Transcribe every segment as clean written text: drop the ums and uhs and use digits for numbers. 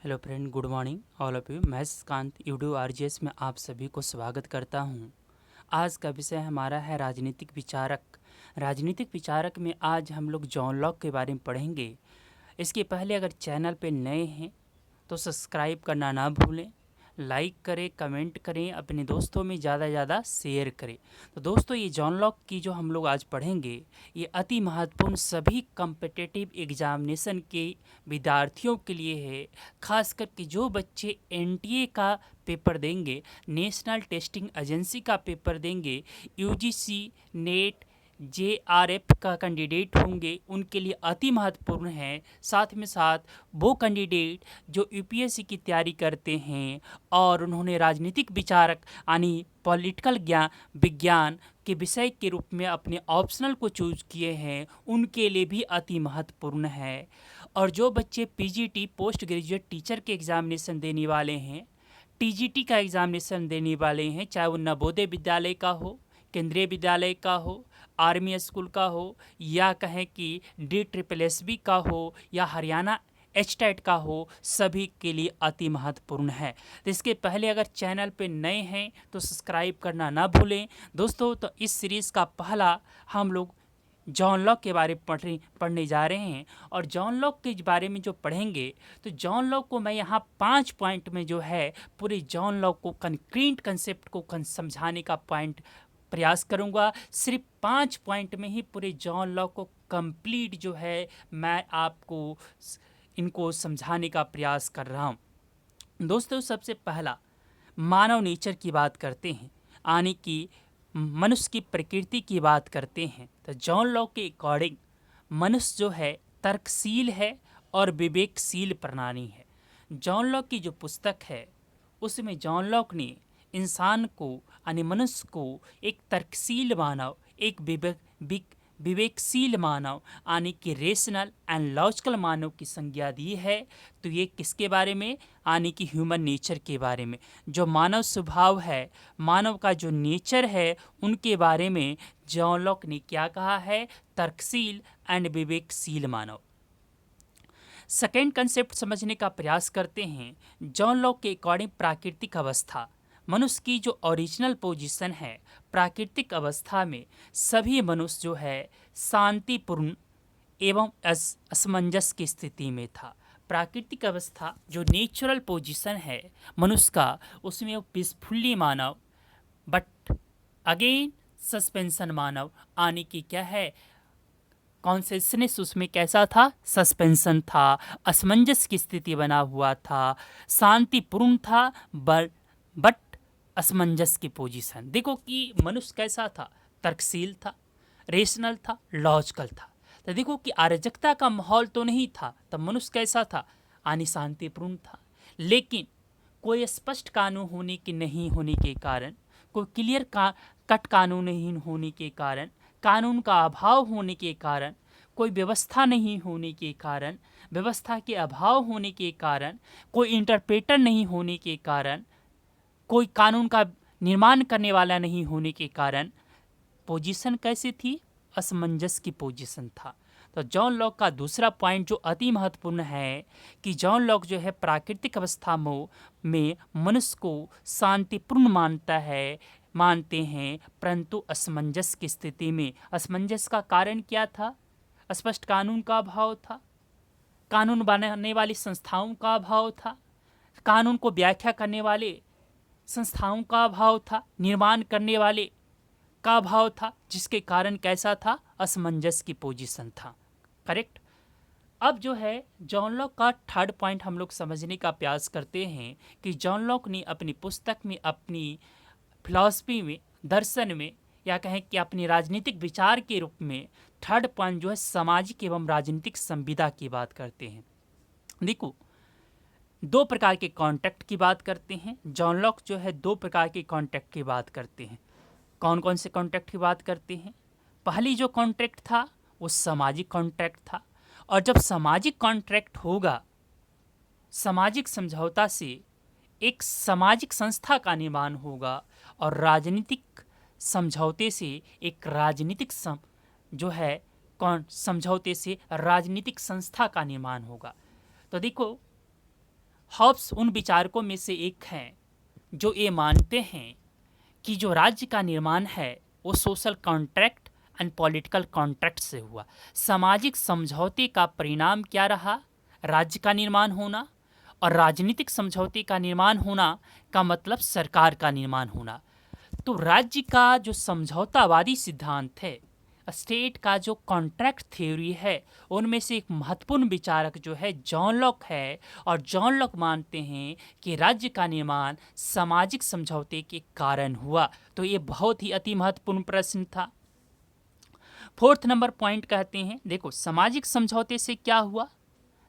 Hello friend, good morning all of you. मैं Shrikant YouTube RGS में आप सभी को स्वागत करता हूं। आज का विषय हमारा है राजनीतिक विचारक। राजनीतिक विचारक में आज हम लोग जॉन लॉक के बारे में पढ़ेंगे। इसके पहले अगर चैनल पे नए हैं तो सब्सक्राइब करना ना भूलें, लाइक करें, कमेंट करें, अपने दोस्तों में ज़्यादा ज़्यादा शेयर करें। तो दोस्तों, ये जॉन लॉक की जो हम लोग आज पढ़ेंगे ये अति महत्वपूर्ण सभी कम्पिटिटिव एग्जामिनेशन के विद्यार्थियों के लिए है। खास करके जो बच्चे एनटीए का पेपर देंगे, नेशनल टेस्टिंग एजेंसी का पेपर देंगे, यूजीसी नेट जेआरएफ का कैंडिडेट होंगे, उनके लिए अति महत्वपूर्ण है। साथ में साथ वो कैंडिडेट जो यूपीएससी की तैयारी करते हैं और उन्होंने राजनीतिक विचारक यानी पॉलिटिकल विज्ञान के विषय के रूप में अपने ऑप्शनल को चूज किए हैं, उनके लिए भी अति महत्वपूर्ण है। और जो बच्चे पीजीटी पोस्ट ग्रेजुएट टीचर के एग्जामिनेशन देने वाले हैं, टीजीटी का एग्जामिनेशन देने वाले हैं, चाहे वो नवोदय विद्यालय का हो, केंद्रीय विद्यालय का हो, आर्मी स्कूल का हो, या कहें कि DSSB का हो, या हरियाणा HTET का हो, सभी के लिए अति महत्वपूर्ण है। तो इसके पहले अगर चैनल पे नए हैं तो सब्सक्राइब करना ना भूलें। दोस्तों, तो इस सीरीज़ का पहला हम लोग जॉन लॉक के बारे में पढ़ने जा रहे हैं। और जॉन लॉक के बारे में जो पढ़ेंगे तो जॉन लॉक को मैं यहाँ 5 पॉइंट में जो है पूरे जॉन लॉक को कंक्रीट कंसेप्ट को समझाने का प्रयास करूँगा। सिर्फ 5 पॉइंट में ही पूरे जॉन लॉक को कंप्लीट जो है मैं आपको इनको समझाने का प्रयास कर रहा हूँ। दोस्तों, सबसे पहला मानव नेचर की बात करते हैं, यानी कि मनुष्य की प्रकृति की बात करते हैं। तो जॉन लॉक के अकॉर्डिंग मनुष्य जो है तर्कशील है और विवेकशील प्राणी है। जॉन लॉक की जो पुस्तक है उसमें जॉन लॉक ने इंसान को यानी मनुष्य को एक तर्कशील मानव, एक विवेकशील मानव यानी कि रेशनल एंड लॉजिकल मानव की संज्ञा दी है। तो ये किसके बारे में, यानी कि ह्यूमन नेचर के बारे में, जो मानव स्वभाव है, मानव का जो नेचर है, उनके बारे में जॉन लॉक ने क्या कहा है, तर्कशील एंड विवेकशील मानव। सेकेंड कंसेप्ट समझने का प्रयास करते हैं। जॉन लॉक के अकॉर्डिंग प्राकृतिक अवस्था, मनुष्य की जो ओरिजिनल पोजीशन है, प्राकृतिक अवस्था में सभी मनुष्य जो है शांतिपूर्ण एवं असमंजस की स्थिति में था। प्राकृतिक अवस्था जो नेचुरल पोजीशन है मनुष्य का, उसमें वो peacefully Manav, but again suspension मानव, आने की क्या है, कॉन्शियसनेस उसमें कैसा था, सस्पेंशन था, असमंजस की स्थिति बना हुआ था, शांतिपूर्ण था बट असमंजस की पोजीशन। देखो कि मनुष्य कैसा था, तर्कशील था, रेशनल था, लॉजिकल था। तो देखो कि अराजकता का माहौल तो नहीं था, तब मनुष्य कैसा था, यानी शांतिपूर्ण था। लेकिन कोई स्पष्ट कानून होने के नहीं होने के कारण, कोई क्लियर कट कानून नहीं होने के कारण, कानून का अभाव होने के कारण, कोई व्यवस्था नहीं होने के कारण, व्यवस्था के अभाव होने के कारण, कोई इंटरप्रेटर नहीं होने के कारण, कोई कानून का निर्माण करने वाला नहीं होने के कारण पोजीशन कैसी थी, असमंजस की पोजीशन था। तो जॉन लॉक का दूसरा पॉइंट जो अति महत्वपूर्ण है कि जॉन लॉक जो है प्राकृतिक अवस्था में मनुष्य को शांतिपूर्ण मानते हैं, परंतु असमंजस की स्थिति में, असमंजस का कारण क्या था, स्पष्ट कानून का अभाव था, कानून बनाने वाली संस्थाओं का अभाव था, कानून को व्याख्या करने वाले संस्थाओं का अभाव था, निर्माण करने वाले का अभाव था, जिसके कारण कैसा था, असमंजस की पोजीशन था। करेक्ट। अब जो है जॉन लॉक का थर्ड पॉइंट हम लोग समझने का प्रयास करते हैं कि जॉन लॉक ने अपनी पुस्तक में, अपनी फिलॉसफी में, दर्शन में, या कहें कि अपनी राजनीतिक विचार के रूप में थर्ड पॉइंट जो है सामाजिक एवं राजनीतिक संविदा की बात करते हैं। देखो, 2 प्रकार के कॉन्ट्रैक्ट की बात करते हैं। जॉन लॉक जो है 2 प्रकार के कॉन्ट्रैक्ट की बात करते हैं। कौन कौन से कॉन्ट्रैक्ट की बात करते हैं? पहली जो कॉन्ट्रैक्ट था वो सामाजिक कॉन्ट्रैक्ट था। और जब सामाजिक कॉन्ट्रैक्ट होगा, सामाजिक समझौता से एक सामाजिक संस्था का निर्माण होगा, और राजनीतिक समझौते से एक राजनीतिक जो है समझौते से राजनीतिक संस्था का निर्माण होगा। तो देखो, हॉब्स उन विचारकों में से एक हैं जो ये मानते हैं कि जो राज्य का निर्माण है वो social contract and political contract से हुआ। सामाजिक समझौते का परिणाम क्या रहा? राज्य का निर्माण होना, और राजनीतिक समझौते का निर्माण होना का मतलब सरकार का निर्माण होना। तो राज्य का जो समझौतावादी सिद्धांत है, स्टेट का जो कॉन्ट्रैक्ट थ्योरी है, उनमें से एक महत्वपूर्ण विचारक जो है जॉन लॉक है। और जॉन लॉक मानते हैं कि राज्य का निर्माण सामाजिक समझौते के कारण हुआ। तो ये बहुत ही अति महत्वपूर्ण प्रश्न था। फोर्थ नंबर पॉइंट कहते हैं, देखो सामाजिक समझौते से क्या हुआ?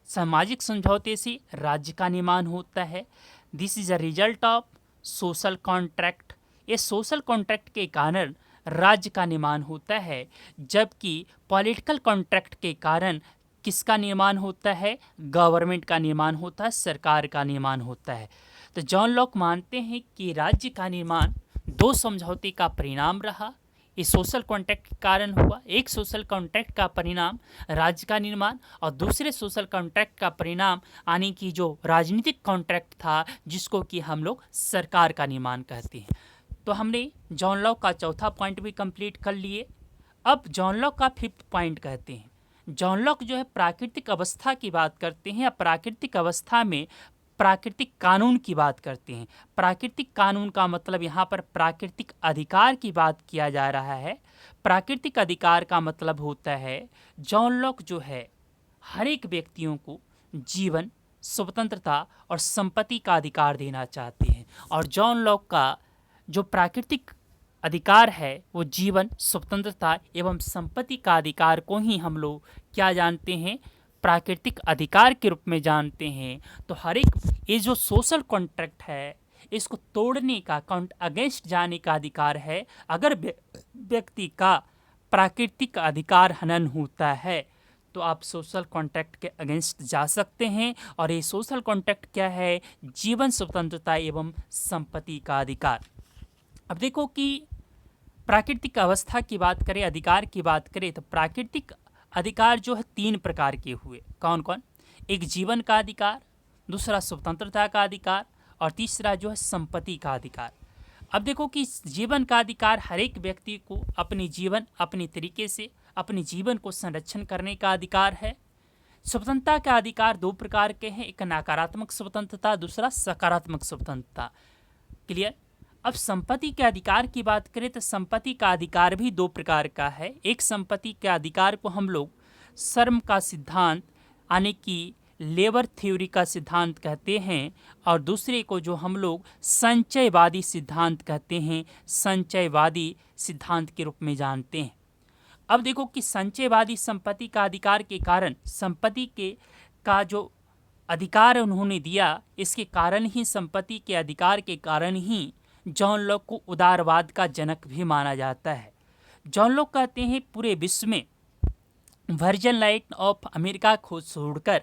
सामाजिक समझौते से राज्य का निर्माण होता है। This is a result of social contract. ये सोशल कॉन्ट्रैक्ट के कारण राज्य का निर्माण होता है, जबकि पॉलिटिकल कॉन्ट्रैक्ट के कारण किसका निर्माण होता है? गवर्नमेंट का निर्माण होता है, सरकार का निर्माण होता है। तो जॉन लॉक मानते हैं कि राज्य का निर्माण दो समझौते का परिणाम रहा। इस सोशल कॉन्ट्रैक्ट के कारण हुआ। एक सोशल कॉन्ट्रैक्ट का परिणाम राज्य का निर्माण, और दूसरे सोशल कॉन्ट्रैक्ट का परिणाम यानी कि जो राजनीतिक कॉन्ट्रैक्ट था जिसको कि हम लोग सरकार का निर्माण कहते हैं। तो हमने जॉन लॉक का चौथा पॉइंट भी कंप्लीट कर लिए। अब जॉन लॉक का फिफ्थ पॉइंट कहते हैं। जॉन लॉक जो है प्राकृतिक अवस्था की बात करते हैं, या प्राकृतिक अवस्था में प्राकृतिक कानून की बात करते हैं। प्राकृतिक कानून का मतलब यहाँ पर प्राकृतिक अधिकार की बात किया जा रहा है। प्राकृतिक अधिकार का मतलब होता है, जॉन लॉक जो है हर एक व्यक्तियों को जीवन, स्वतंत्रता और संपत्ति का अधिकार देना चाहते हैं। और जॉन लॉक का जो प्राकृतिक अधिकार है वो जीवन, स्वतंत्रता एवं संपत्ति का अधिकार को ही हम लोग क्या जानते हैं? प्राकृतिक अधिकार के रूप में जानते हैं। तो हर एक ये जो सोशल कॉन्ट्रैक्ट है इसको तोड़ने का, अगेंस्ट जाने का अधिकार है अगर व्यक्ति का प्राकृतिक अधिकार हनन होता है। तो आप सोशल कॉन्ट्रैक्ट के अगेंस्ट जा सकते हैं। और ये सोशल कॉन्ट्रैक्ट क्या है? जीवन, स्वतंत्रता एवं संपत्ति का अधिकार। अब देखो कि प्राकृतिक अवस्था की बात करें, अधिकार की बात करें, तो प्राकृतिक अधिकार जो है तीन प्रकार के हुए। कौन कौन? एक जीवन का अधिकार, दूसरा स्वतंत्रता का अधिकार, और तीसरा जो है संपत्ति का अधिकार। अब देखो कि जीवन का अधिकार हर एक व्यक्ति को अपनी जीवन, अपने तरीके से अपने जीवन को संरक्षण करने का अधिकार है। स्वतंत्रता का अधिकार दो प्रकार के हैं, एक नकारात्मक स्वतंत्रता, दूसरा सकारात्मक स्वतंत्रता। क्लियर? अब संपत्ति के अधिकार की बात करें तो संपत्ति का अधिकार भी दो प्रकार का है। एक संपत्ति के अधिकार को हम लोग श्रम का सिद्धांत यानी कि लेबर थ्योरी का सिद्धांत कहते हैं, और दूसरे को जो हम लोग संचयवादी सिद्धांत कहते हैं, संचयवादी सिद्धांत के रूप में जानते हैं। अब देखो कि संचयवादी संपत्ति का अधिकार के कारण, संपत्ति के का जो अधिकार उन्होंने दिया, इसके कारण ही, संपत्ति के अधिकार के कारण ही जॉन लॉक को उदारवाद का जनक भी माना जाता है। जॉन लॉक कहते हैं पूरे विश्व में वर्जिन लाइट ऑफ अमेरिका को छोड़कर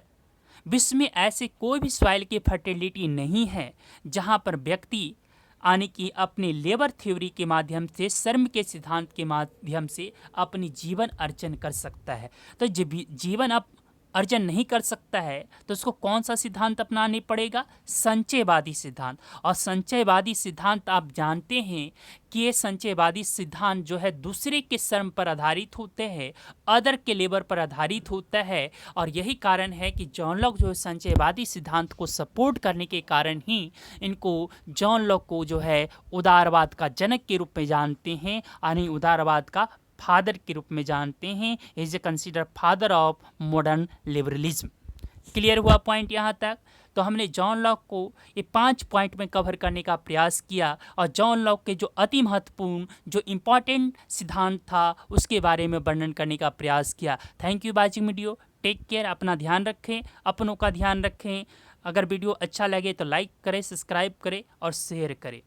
विश्व में ऐसे कोई भी सॉइल की फर्टिलिटी नहीं है जहां पर व्यक्ति यानी कि अपने लेबर थ्योरी के माध्यम से, श्रम के सिद्धांत के माध्यम से अपनी जीवन अर्जन कर सकता है। तो जब जीवन अब अर्जन नहीं कर सकता है तो उसको कौन सा सिद्धांत अपनाने पड़ेगा? संचयवादी सिद्धांत। और संचयवादी सिद्धांत आप जानते हैं कि ये संचयवादी सिद्धांत जो है दूसरे के श्रम पर आधारित होते हैं, अदर के लेबर पर आधारित होता है। और यही कारण है कि जॉन लॉक जो है संचयवादी सिद्धांत को सपोर्ट करने के कारण ही इनको, जॉन लॉक को जो है उदारवाद का जनक के रूप में जानते हैं, यानी उदारवाद का फादर के रूप में जानते हैं। Is a consider father of modern liberalism. Clear हुआ पॉइंट यहाँ तक? तो हमने जॉन लॉक को ये 5 पॉइंट में कवर करने का प्रयास किया, और जॉन लॉक के जो अति महत्वपूर्ण, जो इम्पॉर्टेंट सिद्धांत था उसके बारे में वर्णन करने का प्रयास किया। Thank you watching video. Take care. अपना ध्यान रखें, अपनों का ध्यान रखें। अगर वीडियो अच्छा लगे तो लाइक करें, सब्सक्राइब करें और शेयर करें।